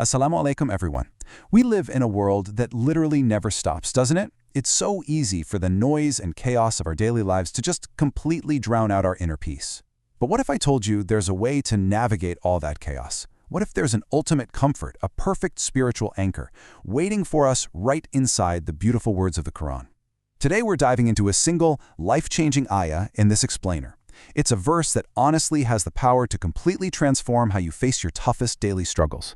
Assalamu alaikum, everyone. We live in a world that literally never stops, doesn't it? It's so easy for the noise and chaos of our daily lives to just completely drown out our inner peace. But what if I told you there's a way to navigate all that chaos? What if there's an ultimate comfort, a perfect spiritual anchor, waiting for us right inside the beautiful words of the Quran? Today we're diving into a single, life-changing ayah in this explainer. It's a verse that honestly has the power to completely transform how you face your toughest daily struggles.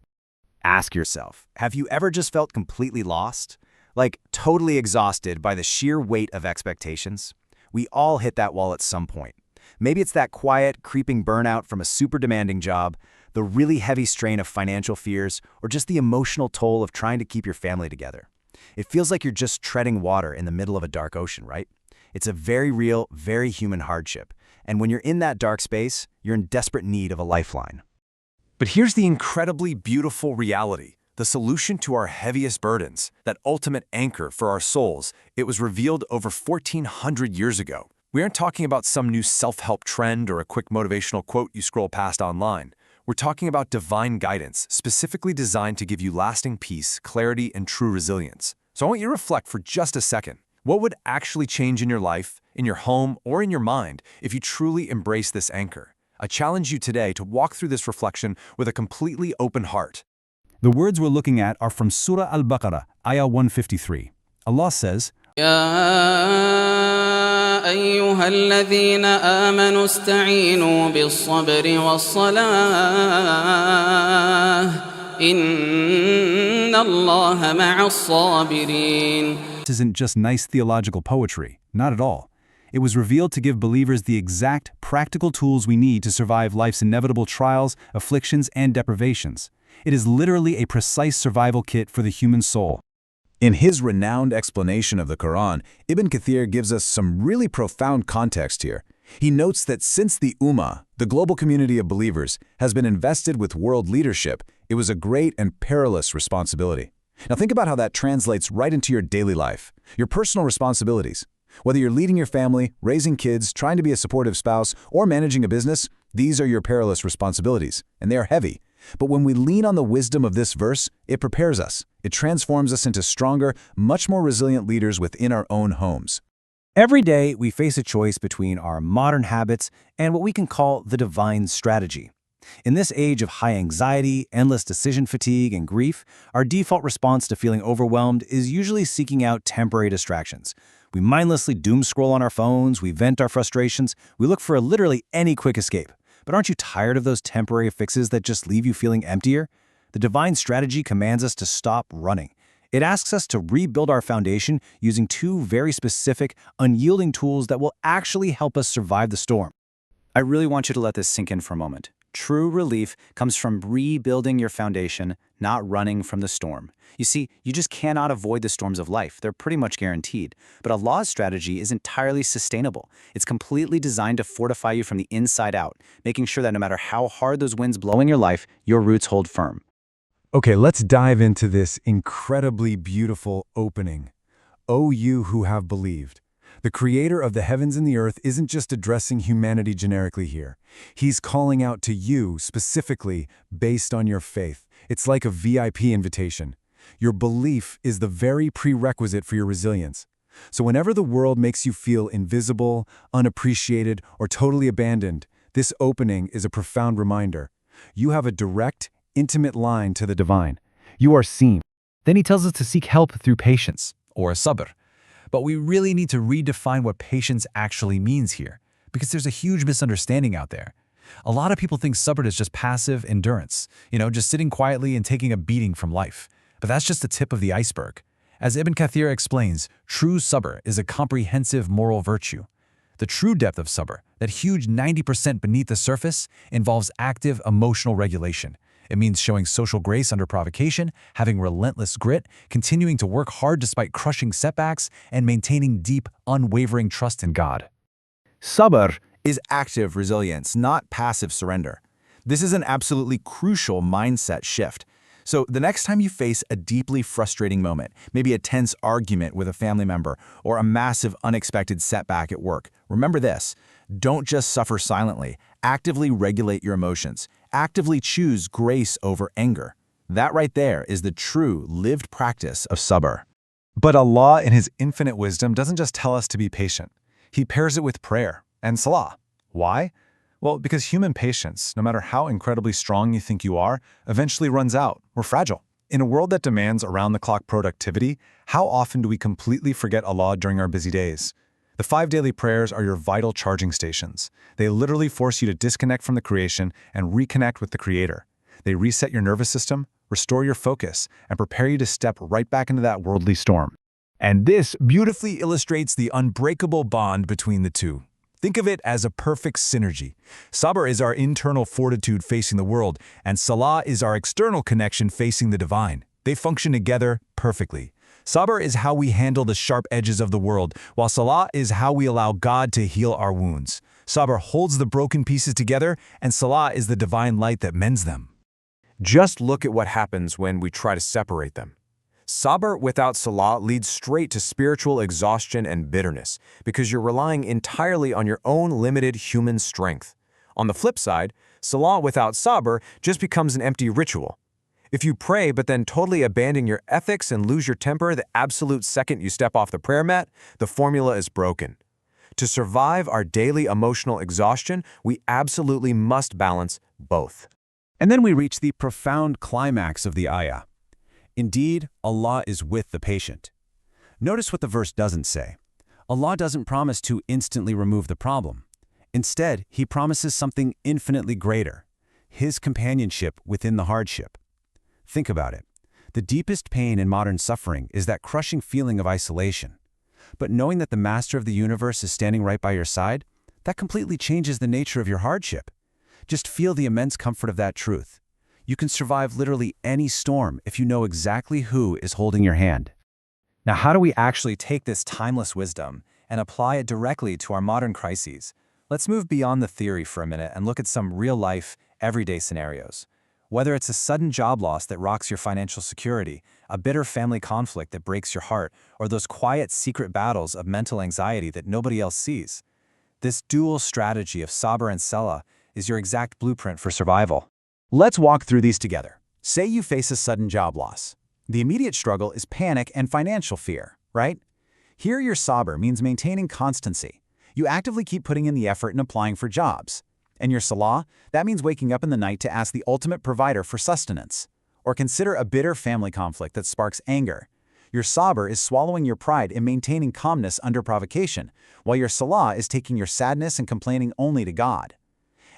Ask yourself, have you ever just felt completely lost? Like totally exhausted by the sheer weight of expectations? We all hit that wall at some point. Maybe it's that quiet, creeping burnout from a super demanding job, the really heavy strain of financial fears, or just the emotional toll of trying to keep your family together. It feels like you're just treading water in the middle of a dark ocean, right? It's a very real, very human hardship. And when you're in that dark space, you're in desperate need of a lifeline. But here's the incredibly beautiful reality. The solution to our heaviest burdens, that ultimate anchor for our souls, it was revealed over 1,400 years ago. We aren't talking about some new self-help trend or a quick motivational quote you scroll past online. We're talking about divine guidance, specifically designed to give you lasting peace, clarity, and true resilience. So I want you to reflect for just a second. What would actually change in your life, in your home, or in your mind if you truly embrace this anchor? I challenge you today to walk through this reflection with a completely open heart. The words we're looking at are from Surah Al-Baqarah Ayah 153. Allah says, يا أيها الذين آمنوا استعينوا بالصبر والصلاة إن الله مع الصابرين. This isn't just nice theological poetry, not at all. It was revealed to give believers the exact, practical tools we need to survive life's inevitable trials, afflictions, and deprivations. It is literally a precise survival kit for the human soul. In his renowned explanation of the Quran, Ibn Kathir gives us some really profound context here. He notes that since the Ummah, the global community of believers, has been invested with world leadership, it was a great and perilous responsibility. Now think about how that translates right into your daily life, your personal responsibilities. Whether you're leading your family, raising kids, trying to be a supportive spouse, or managing a business, these are your perilous responsibilities, and they are heavy. But when we lean on the wisdom of this verse, it prepares us. It transforms us into stronger, much more resilient leaders within our own homes. Every day, we face a choice between our modern habits and what we can call the divine strategy. In this age of high anxiety, endless decision fatigue, and grief, our default response to feeling overwhelmed is usually seeking out temporary distractions. We mindlessly doom scroll on our phones, we vent our frustrations, we look for literally any quick escape. But aren't you tired of those temporary fixes that just leave you feeling emptier? The divine strategy commands us to stop running. It asks us to rebuild our foundation using two very specific, unyielding tools that will actually help us survive the storm. I really want you to let this sink in for a moment. True relief comes from rebuilding your foundation, not running from the storm. You see, you just cannot avoid the storms of life. They're pretty much guaranteed. But Allah's strategy is entirely sustainable. It's completely designed to fortify you from the inside out, making sure that no matter how hard those winds blow in your life, your roots hold firm. Okay, let's dive into this incredibly beautiful opening. O you who have believed. The Creator of the heavens and the earth isn't just addressing humanity generically here. He's calling out to you specifically based on your faith. It's like a VIP invitation. Your belief is the very prerequisite for your resilience. So whenever the world makes you feel invisible, unappreciated, or totally abandoned, this opening is a profound reminder. You have a direct, intimate line to the divine. You are seen. Then he tells us to seek help through patience, or sabr. But we really need to redefine what patience actually means here, because there's a huge misunderstanding out there. A lot of people think sabr is just passive endurance, just sitting quietly and taking a beating from life. But that's just the tip of the iceberg. As Ibn Kathir explains, true sabr is a comprehensive moral virtue. The true depth of sabr, that huge 90% beneath the surface, involves active emotional regulation. It means showing social grace under provocation, having relentless grit, continuing to work hard despite crushing setbacks, and maintaining deep, unwavering trust in God. Sabr is active resilience, not passive surrender. This is an absolutely crucial mindset shift. So the next time you face a deeply frustrating moment, maybe a tense argument with a family member or a massive unexpected setback at work, remember this: don't just suffer silently. Actively regulate your emotions. Actively choose grace over anger. That right there is the true lived practice of sabr. But Allah, in His infinite wisdom, doesn't just tell us to be patient. He pairs it with prayer and salah. Why? Well, because human patience, no matter how incredibly strong you think you are, eventually runs out. We're fragile. In a world that demands around-the-clock productivity, how often do we completely forget Allah during our busy days? The 5 daily prayers are your vital charging stations. They literally force you to disconnect from the creation and reconnect with the Creator. They reset your nervous system, restore your focus, and prepare you to step right back into that worldly storm. And this beautifully illustrates the unbreakable bond between the two. Think of it as a perfect synergy. Sabr is our internal fortitude facing the world, and Salah is our external connection facing the divine. They function together perfectly. Sabr is how we handle the sharp edges of the world, while Salah is how we allow God to heal our wounds. Sabr holds the broken pieces together, and Salah is the divine light that mends them. Just look at what happens when we try to separate them. Sabr without Salah leads straight to spiritual exhaustion and bitterness because you're relying entirely on your own limited human strength. On the flip side, Salah without Sabr just becomes an empty ritual. If you pray but then totally abandon your ethics and lose your temper the absolute second you step off the prayer mat, the formula is broken. To survive our daily emotional exhaustion, we absolutely must balance both. And then we reach the profound climax of the ayah. Indeed, Allah is with the patient. Notice what the verse doesn't say. Allah doesn't promise to instantly remove the problem. Instead, He promises something infinitely greater, His companionship within the hardship. Think about it. The deepest pain in modern suffering is that crushing feeling of isolation. But knowing that the Master of the universe is standing right by your side, that completely changes the nature of your hardship. Just feel the immense comfort of that truth. You can survive literally any storm if you know exactly who is holding your hand. Now, how do we actually take this timeless wisdom and apply it directly to our modern crises? Let's move beyond the theory for a minute and look at some real-life, everyday scenarios. Whether it's a sudden job loss that rocks your financial security, a bitter family conflict that breaks your heart, or those quiet, secret battles of mental anxiety that nobody else sees. This dual strategy of Sabr and Salah is your exact blueprint for survival. Let's walk through these together. Say you face a sudden job loss. The immediate struggle is panic and financial fear, right? Here your Sabr means maintaining constancy. You actively keep putting in the effort and applying for jobs. And your Salah, that means waking up in the night to ask the ultimate provider for sustenance. Or consider a bitter family conflict that sparks anger. Your Sabr is swallowing your pride and maintaining calmness under provocation, while your Salah is taking your sadness and complaining only to God.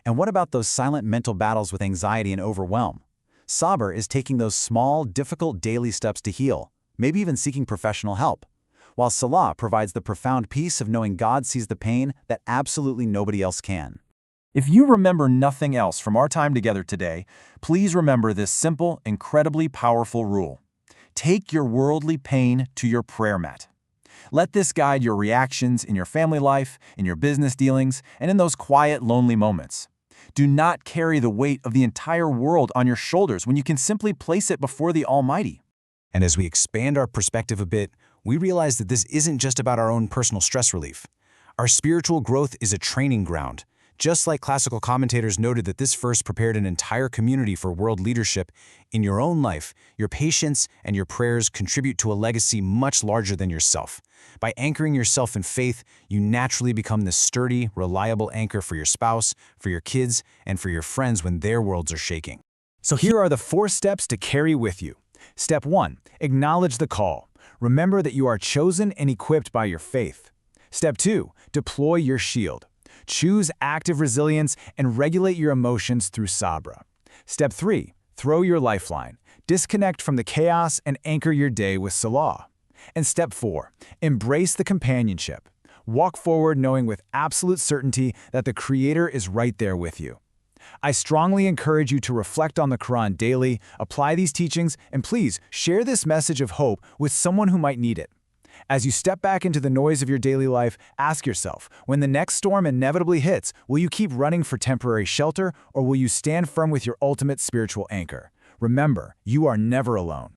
And what about those silent mental battles with anxiety and overwhelm? Sabr is taking those small, difficult daily steps to heal, maybe even seeking professional help, while Salah provides the profound peace of knowing God sees the pain that absolutely nobody else can. If you remember nothing else from our time together today, please remember this simple, incredibly powerful rule. Take your worldly pain to your prayer mat. Let this guide your reactions in your family life, in your business dealings, and in those quiet, lonely moments. Do not carry the weight of the entire world on your shoulders when you can simply place it before the Almighty. And as we expand our perspective a bit, we realize that this isn't just about our own personal stress relief. Our spiritual growth is a training ground. Just like classical commentators noted that this verse prepared an entire community for world leadership, in your own life, your patience and your prayers contribute to a legacy much larger than yourself. By anchoring yourself in faith, you naturally become this sturdy, reliable anchor for your spouse, for your kids, and for your friends when their worlds are shaking. So here are the 4 steps to carry with you. Step 1. Acknowledge the call. Remember that you are chosen and equipped by your faith. Step 2. Deploy your shield. Choose active resilience and regulate your emotions through Sabr. Step 3. Throw your lifeline. Disconnect from the chaos and anchor your day with Salah. And step 4. Embrace the companionship. Walk forward knowing with absolute certainty that the Creator is right there with you. I strongly encourage you to reflect on the Quran daily, apply these teachings, and please share this message of hope with someone who might need it. As you step back into the noise of your daily life, ask yourself, when the next storm inevitably hits, will you keep running for temporary shelter, or will you stand firm with your ultimate spiritual anchor? Remember, you are never alone.